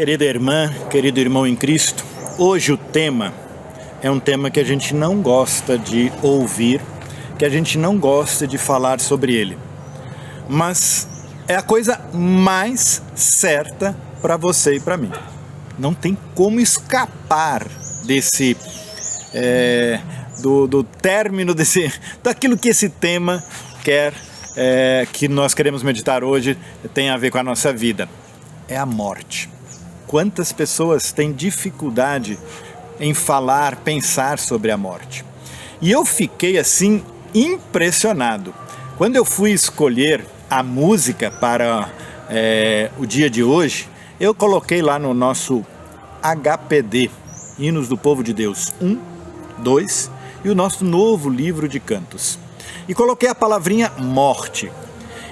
Querida irmã, querido irmão em Cristo, hoje o tema é um tema que a gente não gosta de ouvir, que a gente não gosta de falar sobre ele. Mas é a coisa mais certa para você e para mim. Não tem como escapar desse do término daquilo que esse tema quer, que nós queremos meditar hoje, tem a ver com a nossa vida. É a morte. Quantas pessoas têm dificuldade em falar, pensar sobre a morte? E eu fiquei assim impressionado. Quando eu fui escolher a música para o dia de hoje, eu coloquei lá no nosso HPD, Hinos do Povo de Deus 1, 2, e o nosso novo livro de cantos. E coloquei a palavrinha morte.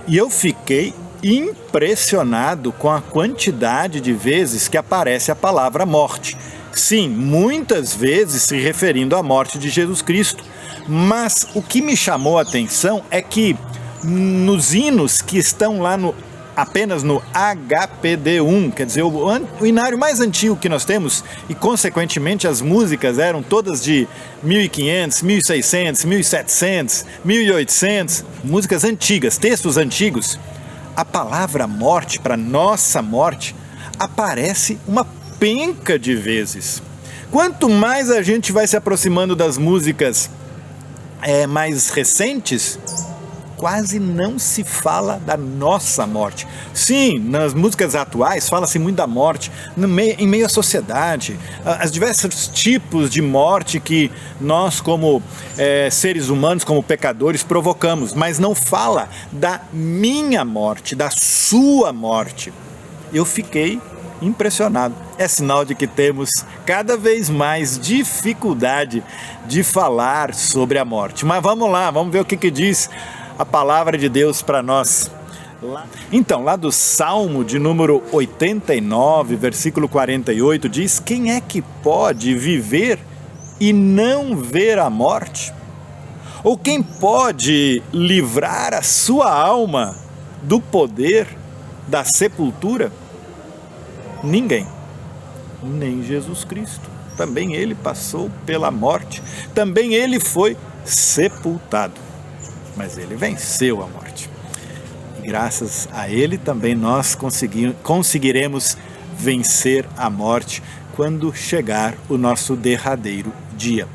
E eu fiquei impressionado com a quantidade de vezes que aparece a palavra morte. Sim, muitas vezes se referindo à morte de Jesus Cristo. Mas o que me chamou a atenção é que nos hinos que estão lá apenas no HPD1, quer dizer, o hinário mais antigo que nós temos, e consequentemente as músicas eram todas de 1500, 1600, 1700, 1800, músicas antigas, textos antigos. A palavra morte, para nossa morte, aparece uma penca de vezes. Quanto mais a gente vai se aproximando das músicas mais recentes, quase não se fala da nossa morte. Sim, nas músicas atuais fala-se muito da morte, em meio à sociedade, os diversos tipos de morte que nós como seres humanos, como pecadores, provocamos, mas não fala da minha morte, da sua morte. Eu fiquei impressionado. É sinal de que temos cada vez mais dificuldade de falar sobre a morte. Mas vamos lá, vamos ver o que diz a palavra de Deus para nós. Então, lá do Salmo de número 89, versículo 48, diz: quem é que pode viver e não ver a morte? Ou quem pode livrar a sua alma do poder da sepultura? Ninguém, nem Jesus Cristo. Também ele passou pela morte, também ele foi sepultado, mas ele venceu a morte. E graças a ele também nós conseguiremos vencer a morte quando chegar o nosso derradeiro dia.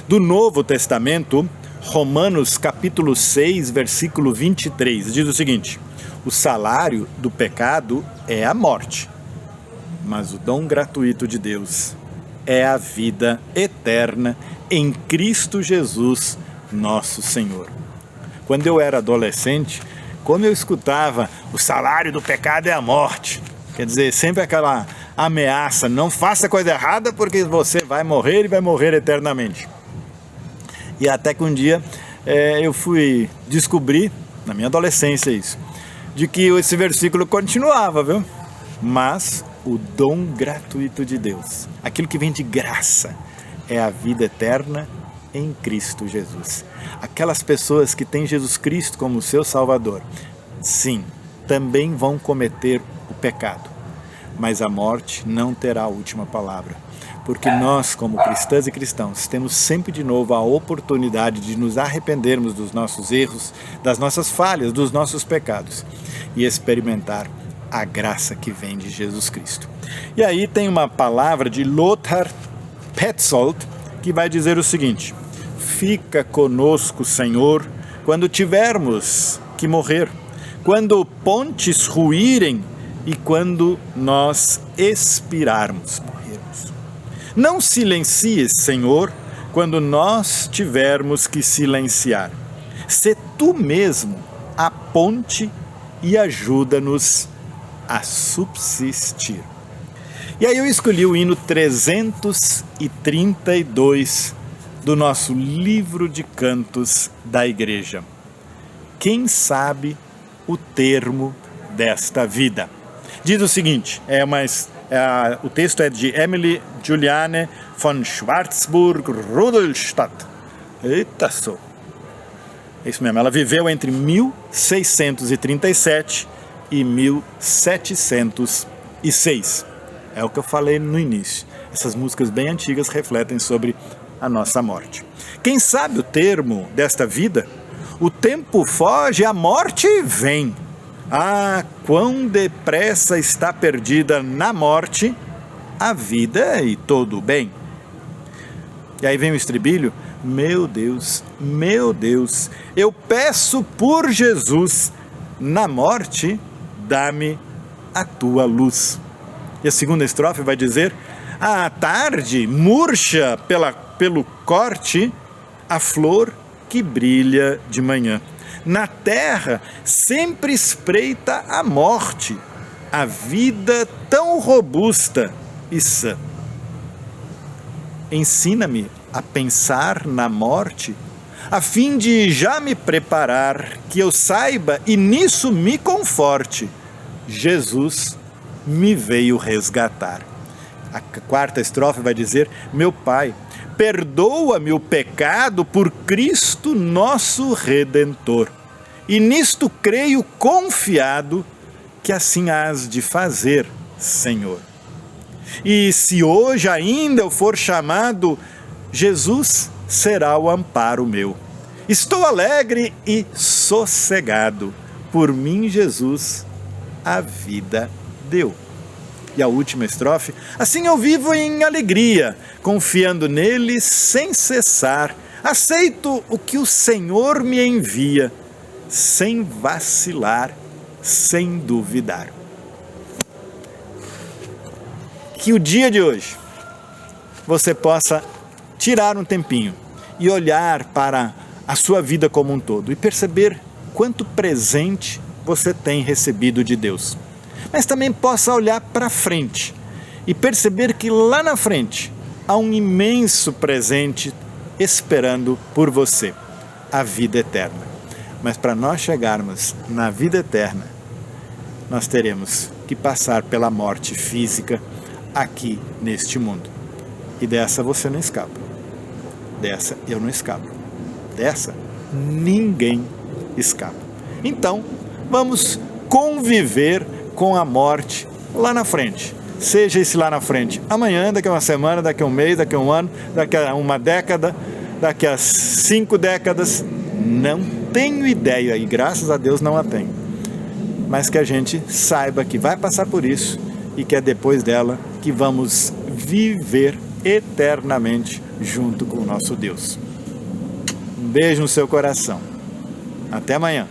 Do Novo Testamento, Romanos capítulo 6, versículo 23, diz o seguinte: o salário do pecado é a morte, mas o dom gratuito de Deus é a vida eterna em Cristo Jesus, nosso Senhor. Quando eu era adolescente, como eu escutava o salário do pecado é a morte, quer dizer, sempre aquela ameaça, não faça coisa errada porque você vai morrer e vai morrer eternamente. E até que um dia eu fui descobrir, na minha adolescência isso, de que esse versículo continuava, viu? Mas o dom gratuito de Deus, aquilo que vem de graça, é a vida eterna em Cristo Jesus. Aquelas pessoas que têm Jesus Cristo como seu Salvador, sim, também vão cometer o pecado, mas a morte não terá a última palavra, porque nós, como cristãs e cristãos, temos sempre de novo a oportunidade de nos arrependermos dos nossos erros, das nossas falhas, dos nossos pecados e experimentar a graça que vem de Jesus Cristo. E aí tem uma palavra de Lothar Petzold que vai dizer o seguinte: fica conosco, Senhor, quando tivermos que morrer, quando pontes ruírem e quando nós expirarmos, morrermos. Não silencies, Senhor, quando nós tivermos que silenciar. Sê tu mesmo a ponte e ajuda-nos a subsistir. E aí eu escolhi o hino 332 do nosso livro de cantos da igreja. Quem sabe o termo desta vida? Diz o seguinte, o texto é de Emily Juliane von Schwarzburg-Rudolstadt. Eita só! É isso mesmo, ela viveu entre 1637 e 1706. É o que eu falei no início. Essas músicas bem antigas refletem sobre a nossa morte. Quem sabe o termo desta vida? O tempo foge, a morte vem. Ah, quão depressa está perdida na morte a vida e todo o bem. E aí vem o estribilho: meu Deus, eu peço por Jesus, na morte dá-me a tua luz. E a segunda estrofe vai dizer: à tarde murcha pelo corte a flor que brilha de manhã. Na terra sempre espreita a morte, a vida tão robusta e sã. Ensina-me a pensar na morte, a fim de já me preparar, que eu saiba e nisso me conforte. Jesus me veio resgatar. A quarta estrofe vai dizer: meu Pai, perdoa-me o pecado por Cristo nosso Redentor. E nisto creio confiado que assim hás de fazer, Senhor. E se hoje ainda eu for chamado, Jesus será o amparo meu. Estou alegre e sossegado, por mim Jesus a vida deu. E a última estrofe: assim eu vivo em alegria, confiando nele sem cessar. Aceito o que o Senhor me envia, sem vacilar, sem duvidar. Que o dia de hoje você possa tirar um tempinho e olhar para a sua vida como um todo e perceber quanto presente você tem recebido de Deus. Mas também possa olhar para frente e perceber que lá na frente há um imenso presente esperando por você, a vida eterna. Mas para nós chegarmos na vida eterna, nós teremos que passar pela morte física aqui neste mundo. E dessa você não escapa. Dessa eu não escapo. Dessa ninguém escapa. Então, vamos conviver com a morte lá na frente. Seja esse lá na frente amanhã, daqui a uma semana, daqui a um mês, daqui a um ano, daqui a uma década, daqui a 5 décadas. Não tenho ideia e graças a Deus não a tenho. Mas que a gente saiba que vai passar por isso e que é depois dela que vamos viver eternamente junto com o nosso Deus. Um beijo no seu coração. Até amanhã.